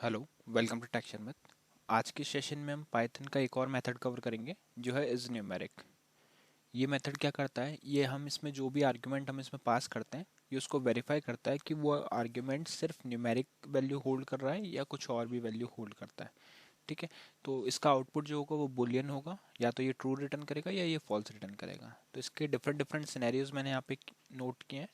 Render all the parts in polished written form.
Hello, welcome to texture math. आज के session में हम पाइथन का एक और मेथड कवर करेंगे जो है इज न्यूमेरिक। ये मेथड क्या करता है, ये हम इसमें जो भी आर्ग्यूमेंट हम इसमें पास करते हैं ये उसको वेरीफाई करता है कि वो आर्ग्यूमेंट सिर्फ न्यूमेरिक वैल्यू होल्ड कर रहा है या कुछ और भी वैल्यू होल्ड करता है। ठीक है, तो इसका आउटपुट जो होगा वो बुलियन होगा, या तो ये ट्रू रिटर्न करेगा या ये फॉल्स रिटर्न करेगा। तो इसके डिफरेंट डिफरेंट सिनेरियोज मैंने यहाँ पे नोट किए हैं,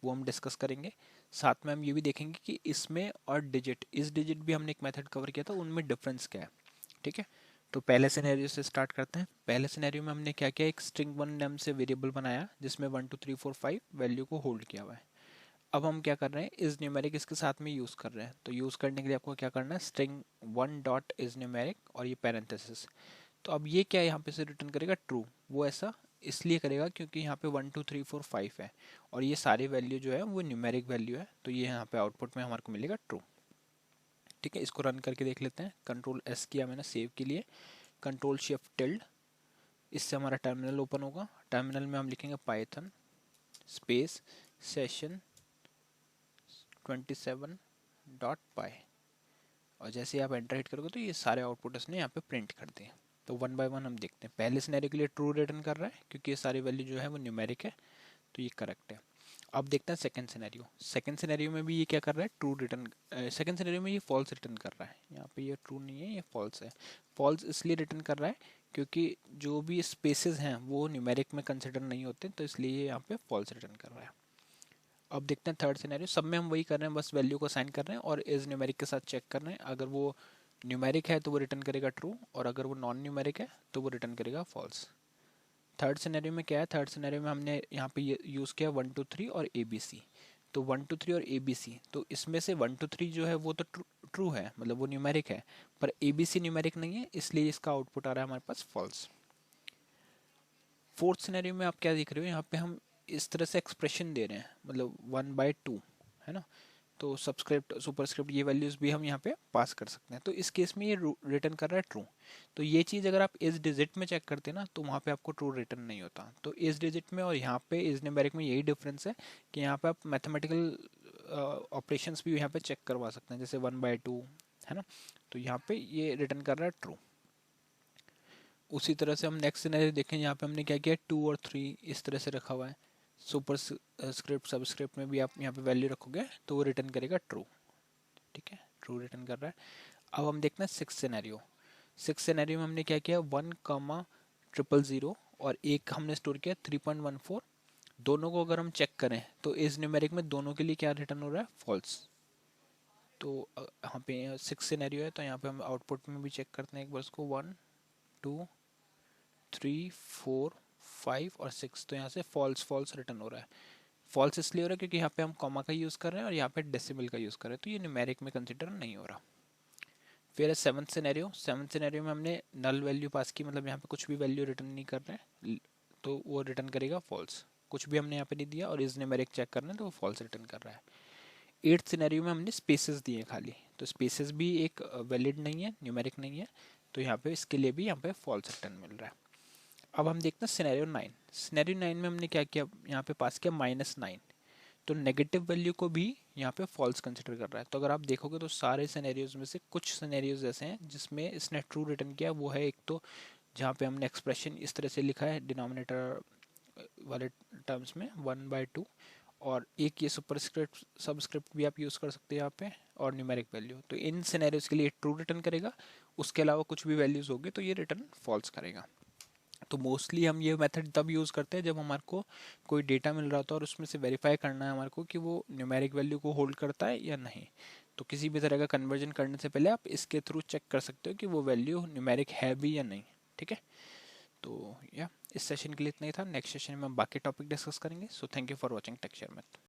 वो हम डिस्कस करेंगे। साथ में हम ये भी देखेंगे कि इसमें और डिजिट, इस डिजिट भी हमने एक मेथड कवर किया था, उनमें डिफरेंस क्या है। ठीक है, तो पहले सिनेरियो से स्टार्ट करते हैं। पहले सिनेरियो में हमने क्या किया, एक स्ट्रिंग वन नेम से वेरिएबल बनाया जिसमें 1 2 3 4 5 वैल्यू को होल्ड किया हुआ है। अब हम क्या कर रहे हैं, इज न्यूमेरिक इसके साथ में यूज़ कर रहे हैं। तो यूज़ करने के लिए आपको क्या करना है, string one dot is numeric और ये पैरेंथेसिस। तो अब ये क्या है, यहाँ पे से रिटर्न करेगा ट्रू। वो ऐसा इसलिए करेगा क्योंकि यहाँ पे 1 2 3 4 5 है और ये सारी वैल्यू जो है वो न्यूमेरिक वैल्यू है, तो ये यहाँ पे आउटपुट में हमारे को मिलेगा ट्रू। ठीक है, इसको रन करके देख लेते हैं। कंट्रोल एस किया मैंने सेव के लिए, कंट्रोल शिफ्ट टिल्ड, इससे हमारा टर्मिनल ओपन होगा। टर्मिनल में हम लिखेंगे पाइथन स्पेस सेशन 27.py, और जैसे ही आप एंटर हिट करोगे तो ये सारे आउटपुट इसने यहाँ पे प्रिंट कर दिए। तो वन बाय वन हम देखते हैं। पहले सिनेरियो के लिए ट्रू रिटर्न कर रहा है क्योंकि ये सारी वैल्यू जो है वो न्यूमेरिक है, तो ये करेक्ट है। अब देखते हैं सेकंड सिनेरियो। सेकंड सिनेरियो में भी ये क्या कर रहा है, ट्रू रिटर्न। सेकंड सिनेरियो में ये फॉल्स रिटर्न कर रहा है, यहाँ पे ये ट्रू नहीं है, ये फॉल्स है। फॉल्स इसलिए रिटर्न कर रहा है क्योंकि जो भी स्पेसेस हैं वो न्यूमेरिक में कंसिडर नहीं होते, तो इसलिए ये यहाँ पे फॉल्स रिटर्न कर रहा है। अब देखते हैं थर्ड सिनेरियो। सब में हम वही कर रहे हैं, बस वैल्यू को असाइन कर रहे हैं और इज न्यूमेरिक के साथ चेक कर रहे हैं। अगर वो न्यूमेरिक है तो वो रिटर्न करेगा ट्रू, और अगर वो नॉन न्यूमेरिक है तो वो रिटर्न करेगा फॉल्स। थर्ड सिनेरियो में क्या है, थर्ड सिनेरियो में हमने यहाँ पे यूज़ किया 1 2 3 और ए बी सी। तो 1 2 3 और ए बी सी, तो इसमें से 1 2 3 जो है वो तो ट्रू है, मतलब वो न्यूमेरिक है, पर ए बी सी न्यूमेरिक नहीं है, इसलिए इसका आउटपुट आ रहा है हमारे पास फॉल्स। फोर्थ सिनेरियो में आप क्या देख रहे हो, यहाँ पे हम इस तरह से एक्सप्रेशन दे रहे हैं, मतलब 1/2 है ना। तो सबस्क्रिप्ट सुपरस्क्रिप्ट ये वैल्यूज भी हम यहाँ पे पास कर सकते हैं। तो इस केस में ये रिटर्न कर रहा है ट्रू। तो ये चीज़ अगर आप इस डिजिट में चेक करते हैं ना तो वहाँ पे आपको ट्रू रिटर्न नहीं होता। तो इस डिजिट में और यहाँ पे इस न्यूमेरिक में यही डिफरेंस है कि यहाँ पे आप मैथमेटिकल ऑपरेशंस भी यहाँ पे चेक करवा सकते हैं, जैसे 1/2 है ना। तो यहाँ पे ये रिटर्न कर रहा है ट्रू। उसी तरह से हम नेक्स्ट सिनेरियो देखें, यहाँ पे हमने क्या किया, 2 और 3 इस तरह से रखा हुआ है। सुपर स्क्रिप्ट सबस्क्रिप्ट में भी आप यहाँ पे वैल्यू रखोगे तो वो रिटर्न करेगा ट्रू। ठीक है, ट्रू रिटर्न कर रहा है। अब हम देखते हैं सिक्स सिनेरियो। सिक्स सिनेरियो में हमने क्या किया, 1, 0, 0 और एक हमने स्टोर किया 3.14। दोनों को अगर हम चेक करें तो इस न्यूमेरिक में दोनों के लिए क्या रिटर्न हो रहा है, फॉल्स। तो यहाँ पे सिक्स सिनेरियो है, तो यहाँ पे हम आउटपुट में भी चेक करते हैं एक बार उसको, 1 2 3 4 5 और 6। तो यहाँ से फॉल्स फॉल्स रिटर्न हो रहा है। फॉल्स इसलिए हो रहा है क्योंकि यहाँ पे हम कॉमा का यूज़ कर रहे हैं और यहाँ पे डेसिमल का यूज़ कर रहे हैं, तो ये न्यूमेरिक में कंसिडर नहीं हो रहा। फिर है सेवन्थ सिनेरियो। सेवन्थ सिनेरियो में हमने नल वैल्यू पास की, मतलब यहाँ पे कुछ भी वैल्यू रिटर्न नहीं कर रहे हैं, तो वो रिटर्न करेगा फॉल्स। कुछ भी हमने यहाँ पे नहीं दिया और इस न्यूमेरिक चेक कर रहे हैं तो वो फॉल्स रिटर्न कर रहा है। एट्थ सिनेरियो में हमने स्पेसेस दिए खाली, तो स्पेसेस भी एक वैलिड नहीं है, न्यूमेरिक नहीं है, तो यहाँ पे इसके लिए भी यहाँ पे फॉल्स रिटर्न मिल रहा है। अब हम देखते हैं सिनेरियो 9। सिनेरियो 9 में हमने क्या किया, यहाँ पे पास किया -9। तो नेगेटिव वैल्यू को भी यहाँ पे फॉल्स कंसिडर कर रहा है। तो अगर आप देखोगे तो सारे सिनेरियोज में से कुछ सिनेरियोज ऐसे हैं जिसमें इसने ट्रू रिटर्न किया। वो है एक तो जहाँ पे हमने एक्सप्रेशन इस तरह से लिखा है डिनोमिनेटर वाले टर्म्स में 1/2, और एक ये सुपरस्क्रिप्ट सबस्क्रिप्ट भी आप यूज़ कर सकते हैं यहाँ पे, और न्यूमेरिक वैल्यू। तो इन सिनेरियोज के लिए ट्रू रिटर्न करेगा, उसके अलावा कुछ भी वैल्यूज होगी तो ये रिटर्न फॉल्स करेगा। तो मोस्टली हम ये मेथड तब यूज़ करते हैं जब हमारे को कोई डेटा मिल रहा होता है और उसमें से वेरीफाई करना है हमारे को कि वो न्यूमेरिक वैल्यू को होल्ड करता है या नहीं। तो किसी भी तरह का कन्वर्जन करने से पहले आप इसके थ्रू चेक कर सकते हो कि वो वैल्यू न्यूमेरिक है भी या नहीं। ठीक है, तो या इस सेशन के लिए इतना ही था। नेक्स्ट सेशन में हम बाकी टॉपिक डिस्कस करेंगे। So thank you for watching texture math.